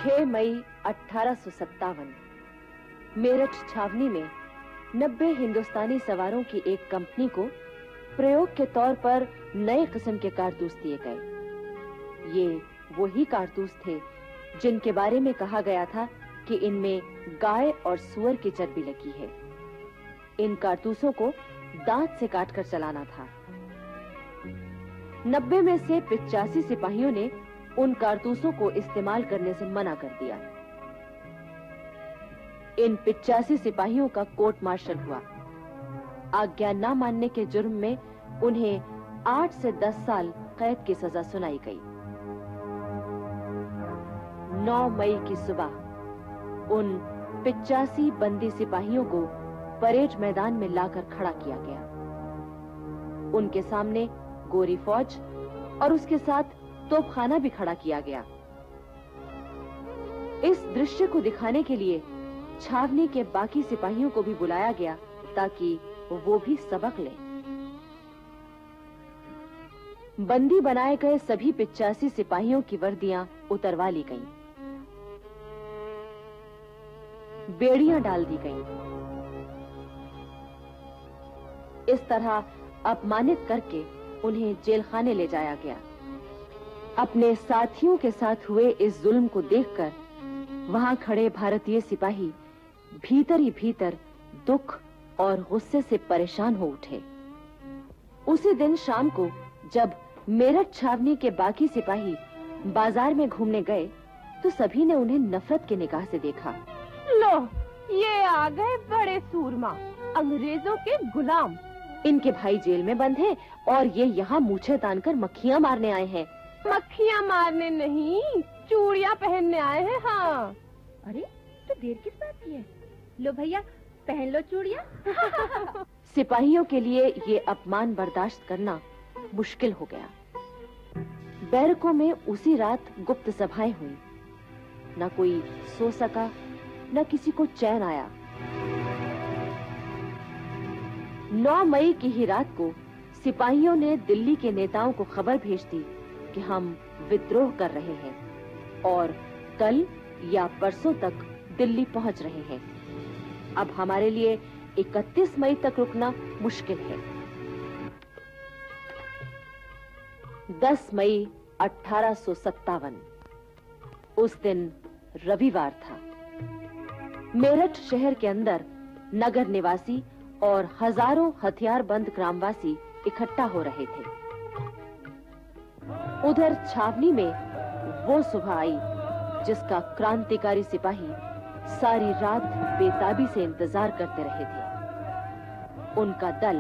6 मई 1857 मेरठ छावनी में 90 हिंदुस्तानी सवारों की एक कंपनी को प्रयोग के तौर पर नए किस्म के कारतूस दिए गए। ये वही कारतूस थे जिनके बारे में कहा गया था कि इनमें गाय और सूअर की चर्बी लगी है। इन कारतूसों को दांत से काटकर चलाना था। 90 में से 85 सिपाहियों ने उन कारतूसों को इस्तेमाल करने से मना कर दिया। इन 85 सिपाहियों का कोर्ट मार्शल हुआ। आज्ञा न मानने के जुर्म में उन्हें 8 से 10 साल कैद की सजा सुनाई गई। 9 मई की सुबह उन 85 बंदी सिपाहियों को परेड मैदान में लाकर खड़ा किया गया। उनके सामने गोरी फौज और उसके साथ तोपखाना भी खड़ा किया गया। इस दृश्य को दिखाने के लिए छावनी के बाकी सिपाहियों को भी बुलाया गया ताकि वो भी सबक लें। बंदी बनाए गए सभी 85 सिपाहियों की वर्दियां उतरवा ली गईं। बेड़ियां डाल दी गईं। इस तरह अपमानित करके उन्हें जेलखाने ले जाया गया। अपने साथियों के साथ हुए इस जुल्म को देखकर वहां खड़े भारतीय सिपाही भीतर ही भीतर दुख और गुस्से से परेशान हो उठे। उसी दिन शाम को जब मेरठ छावनी के बाकी सिपाही बाजार में घूमने गए तो सभी ने उन्हें नफरत की निगाह से देखा। लो, ये आ गए बड़े सूरमा, अंग्रेजों के गुलाम। इनके भाई जेल में बंद हैं और ये यहाँ मूछें तानकर मक्खियाँ मारने आए हैं। मक्खियाँ मारने नहीं, चूड़ियाँ पहनने आए हैं। हाँ। अरे तो देर किस बात की है? लो भैया, पहन लो चूड़ियाँ। सिपाहियों के लिए ये अपमान बर्दाश्त करना मुश्किल हो गया। बैरकों में उसी रात गुप्त सभाएं हुई। न कोई सो सका, न किसी को चैन आया। 9 मई की ही रात को सिपाहियों ने दिल्ली के नेताओं को खबर भेज दी कि हम विद्रोह कर रहे हैं और कल या परसों तक दिल्ली पहुंच रहे हैं। अब हमारे लिए 31 मई तक रुकना मुश्किल है। 10 मई 1857 उस दिन रविवार था। मेरठ शहर के अंदर नगर निवासी और हजारों हथियारबंद ग्रामवासी इकट्ठा हो रहे थे। उधर छावनी में वो सुबह आई जिसका क्रांतिकारी सिपाही सारी रात बेताबी से इंतजार करते रहे थे। उनका दल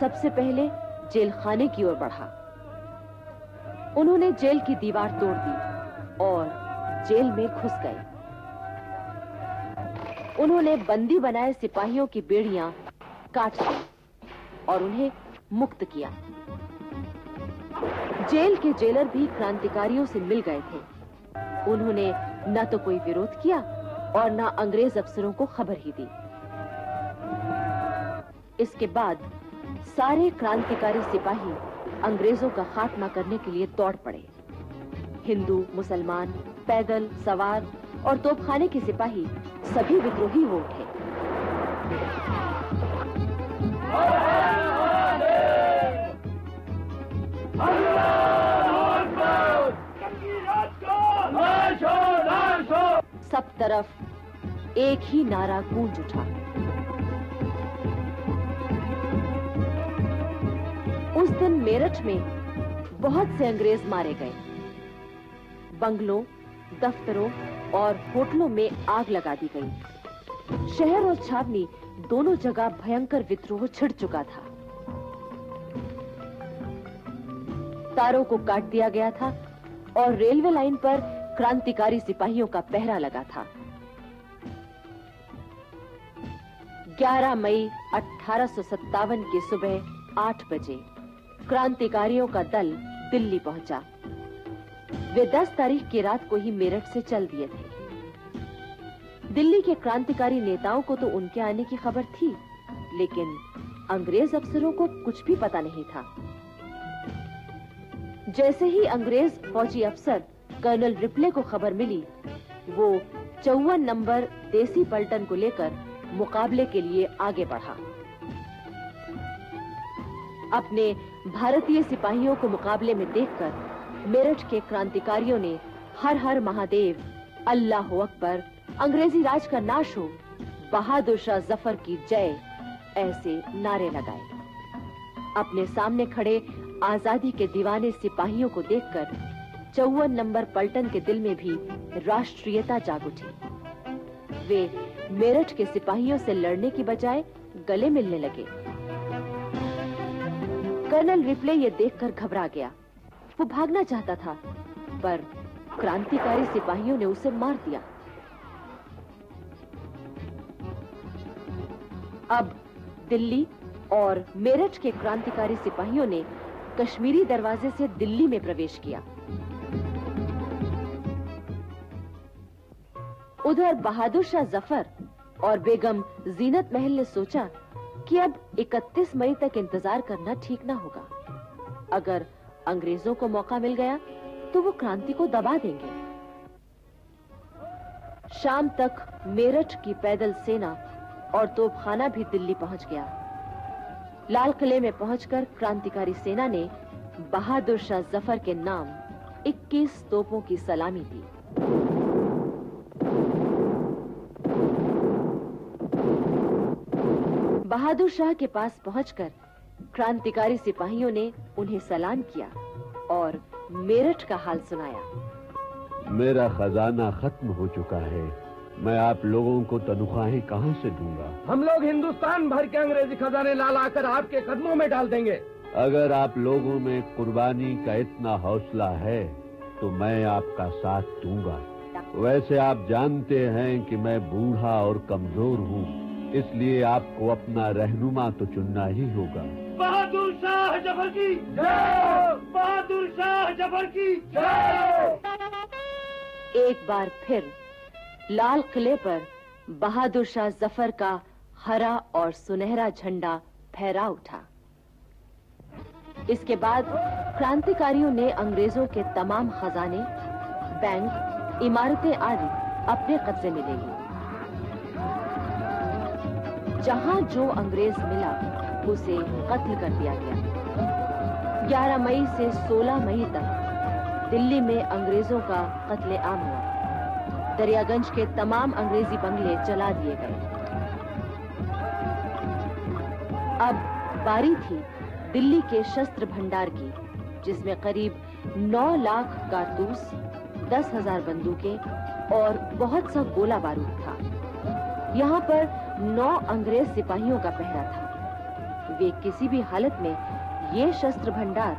सबसे पहले जेलखाने की ओर बढ़ा। उन्होंने जेल की दीवार तोड़ दी और जेल में घुस गए। उन्होंने बंदी बनाए सिपाहियों की बेड़ियां काट दी और उन्हें मुक्त किया। जेल के जेलर भी क्रांतिकारियों से मिल गए थे। उन्होंने न तो कोई विरोध किया और न अंग्रेज अफसरों को खबर ही दी। इसके बाद सारे क्रांतिकारी सिपाही अंग्रेजों का खात्मा करने के लिए दौड़ पड़े। हिंदू, मुसलमान, पैदल, सवार और तोपखाने के सिपाही सभी विद्रोही हो उठे। सब तरफ एक ही नारा गूंज उठा। उस दिन मेरठ में बहुत से अंग्रेज मारे गए। बंगलों, दफ्तरों और होटलों में आग लगा दी गई। शहर और छावनी दोनों जगह भयंकर विद्रोह छिड़ चुका था। तारों को काट दिया गया था और रेलवे लाइन पर क्रांतिकारी सिपाहियों का पहरा लगा था। 11 मई 1857 की सुबह 8 बजे क्रांतिकारियों का दल दिल्ली पहुंचा। वे 10 तारीख की रात को ही मेरठ से चल दिए थे। दिल्ली के क्रांतिकारी नेताओं को तो उनके आने की खबर थी, लेकिन अंग्रेज अफसरों को कुछ भी पता नहीं था। जैसे ही अंग्रेज फौजी अफसर कर्नल रिपले को खबर मिली वो 54 नंबर देसी पलटन को लेकर मुकाबले के लिए आगे बढ़ा। अपने भारतीय सिपाहियों को मुकाबले में देखकर मेरठ के क्रांतिकारियों ने हर हर महादेव, अल्लाह अकबर, अंग्रेजी राज का नाश हो, बहादुर शाह जफर की जय ऐसे नारे लगाए। अपने सामने खड़े आजादी के दीवाने सिपाहियों को देखकर 54 नंबर पलटन के दिल में भी राष्ट्रीयता जाग उठी। वे मेरठ के सिपाहियों से लड़ने की बजाय गले मिलने लगे। कर्नल रिप्ले ये देखकर घबरा गया। वो भागना चाहता था, पर क्रांतिकारी सिपाहियों ने उसे मार दिया। अब दिल्ली और मेरठ के क्रांतिकारी सिपाहियों ने कश्मीरी दरवाजे से दिल्ली में प्रवेश किया। उधर बहादुर शाह जफर और बेगम जीनत महल ने सोचा कि अब 31 मई तक इंतजार करना ठीक ना होगा। अगर अंग्रेजों को मौका मिल गया तो वो क्रांति को दबा देंगे। शाम तक मेरठ की पैदल सेना और तोपखाना भी दिल्ली पहुंच गया। लाल किले में पहुंचकर क्रांतिकारी सेना ने बहादुर शाह जफर के नाम 21 तोपों की सलामी दी। बहादुर शाह के पास पहुंचकर क्रांतिकारी सिपाहियों ने उन्हें सलाम किया और मेरठ का हाल सुनाया। मेरा खजाना खत्म हो चुका है, मैं आप लोगों को तनख्वाहें कहां से दूंगा? हम लोग हिंदुस्तान भर के अंग्रेजी खजाने ला लाकर आपके कदमों में डाल देंगे। अगर आप लोगों में कुर्बानी का इतना हौसला है तो मैं आपका साथ दूंगा। वैसे आप जानते हैं कि मैं बूढ़ा और कमजोर हूँ, इसलिए आपको अपना रहनुमा तो चुनना ही होगा। बहादुर शाह जफर की जय! बहादुर शाह जफर की जय! एक बार फिर लाल किले पर बहादुर शाह जफर का हरा और सुनहरा झंडा फहरा उठा। इसके बाद क्रांतिकारियों ने अंग्रेजों के तमाम खजाने, बैंक, इमारतें आदि अपने कब्जे में ले ली। जहां जो अंग्रेज मिला उसे कत्ल कर दिया गया। 11 मई से 16 मई तक दिल्ली में अंग्रेजों का कत्लेआम हुआ। दरियागंज के तमाम अंग्रेजी बंगले जला दिए गए। अब बारी थी दिल्ली के शस्त्र भंडार की, जिसमें करीब 9 लाख कारतूस, 10,000 बंदूकें और बहुत सा गोला बारूद था। यहाँ पर 9 अंग्रेज सिपाहियों का पहरा था। वे किसी भी हालत में ये शस्त्र भंडार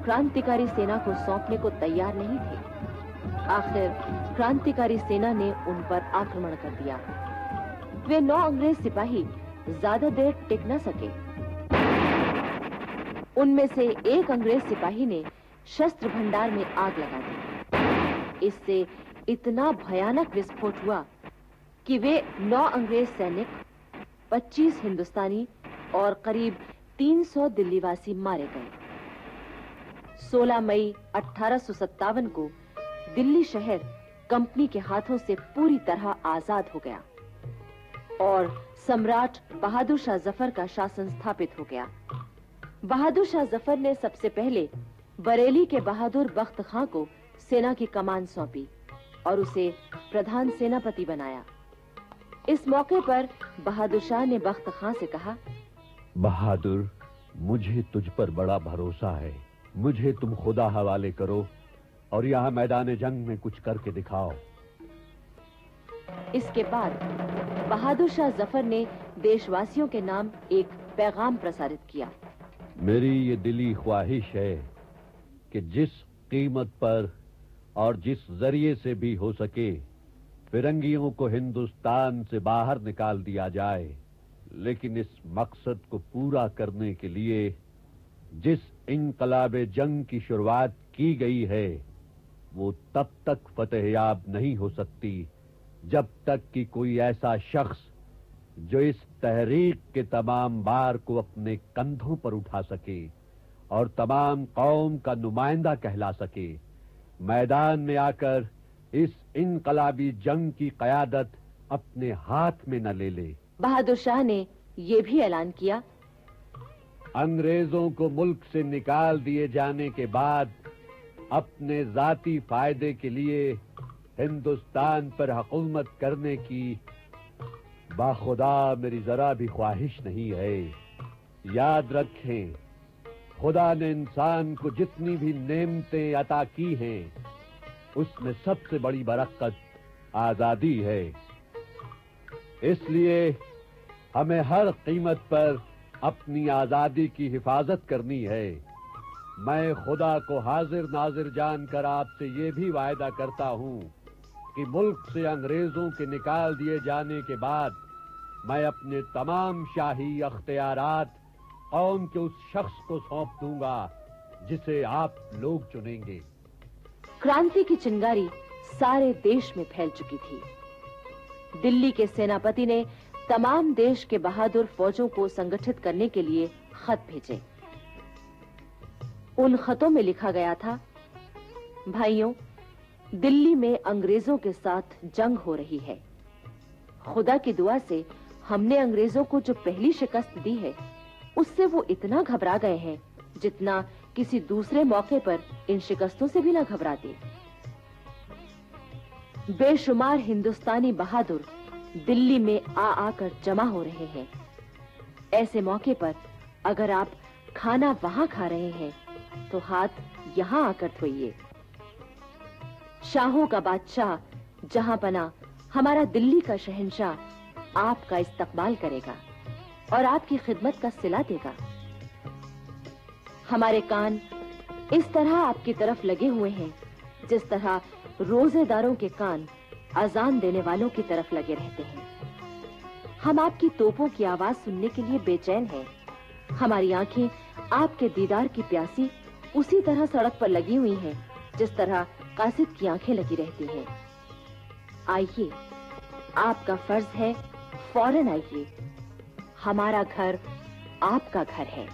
क्रांतिकारी सेना को सौंपने को तैयार नहीं थे। आखिर क्रांतिकारी सेना ने उन पर आक्रमण कर दिया। वे 9 अंग्रेज सिपाही ज्यादा देर टिक न सके। उनमें से एक अंग्रेज सिपाही ने शस्त्र भंडार में आग लगा दी। इससे इतना भयानक विस्फोट हुआ कि वे 9 अंग्रेज सैनिक, 25 हिंदुस्तानी और करीब 300 दिल्लीवासी मारे गए। 16 मई 1857 को दिल्ली शहर कंपनी के हाथों से पूरी तरह आजाद हो गया और सम्राट बहादुर शाह जफर का शासन स्थापित हो गया। बहादुर शाह जफर ने सबसे पहले बरेली के बहादुर बख्त खां को सेना की कमान सौंपी और उसे प्रधान सेनापति बनाया। इस मौके पर बहादुर शाह ने बख्त खां से कहा, बहादुर, मुझे तुझ पर बड़ा भरोसा है। मुझे तुम खुदा हवाले करो और यहाँ मैदान जंग में कुछ करके दिखाओ। इसके बाद बहादुर शाह जफर ने देशवासियों के नाम एक पैगाम प्रसारित किया। मेरी ये दिली ख्वाहिश है कि जिस कीमत पर और जिस जरिए से भी हो सके फिरंगियों को हिंदुस्तान से बाहर निकाल दिया जाए, लेकिन इस मकसद को पूरा करने के लिए जिस इनकलाबे जंग की शुरुआत की गई है वो तब तक फतेहयाब नहीं हो सकती जब तक कि कोई ऐसा शख्स जो इस तहरीक के तमाम बार को अपने कंधों पर उठा सके और तमाम कौम का नुमाइंदा कहला सके, मैदान में आकर इस इनकलाबी जंग की कयादत अपने हाथ में न ले ले। बहादुर शाह ने ये भी ऐलान किया, अंग्रेजों को मुल्क से निकाल दिए जाने के बाद अपने जाती फायदे के लिए हिंदुस्तान पर हुकूमत करने की बाखुदा मेरी जरा भी ख्वाहिश नहीं है। याद रखें, खुदा ने इंसान को जितनी भी नेमतें अता की हैं, उसमें सबसे बड़ी बरकत आजादी है। इसलिए हमें हर कीमत पर अपनी आजादी की हिफाजत करनी है। मैं खुदा को हाजिर नाजिर जानकर आपसे ये भी वायदा करता हूँ कि मुल्क से अंग्रेजों के निकाल दिए जाने के बाद मैं अपने तमाम शाही अख्तियारात कौम के उस शख्स को सौंप दूंगा जिसे आप लोग चुनेंगे। क्रांति की चिंगारी सारे देश में फैल चुकी थी। दिल्ली के सेनापति ने तमाम देश के बहादुर फौजों को संगठित करने के लिए खत भेजे। उन खतों में लिखा गया था, भाइयों, दिल्ली में अंग्रेजों के साथ जंग हो रही है। खुदा की दुआ से हमने अंग्रेजों को जो पहली शिकस्त दी है, उससे वो इतना घबरा गए हैं जितना किसी दूसरे मौके पर इन शिकस्तों से भी ना घबराते। बेशुमार हिंदुस्तानी बहादुर दिल्ली में आकर जमा हो रहे हैं। ऐसे मौके पर अगर आप खाना वहां खा रहे हैं तो हाथ यहां आकर धोइए। शाहों का बादशाह जहां पना हमारा दिल्ली का शहंशाह आपका इस्तकबाल करेगा और आपकी खिदमत का सिला देगा। हमारे कान इस तरह आपकी तरफ लगे हुए हैं जिस तरह रोजेदारों के कान अजान देने वालों की तरफ लगे रहते हैं। हम आपकी तोपों की आवाज सुनने के लिए बेचैन हैं। हमारी आंखें आपके दीदार की प्यासी उसी तरह सड़क पर लगी हुई हैं जिस तरह कासिद की आंखें लगी रहती हैं। आइए, आपका फर्ज है, फौरन आइए। हमारा घर आपका घर है।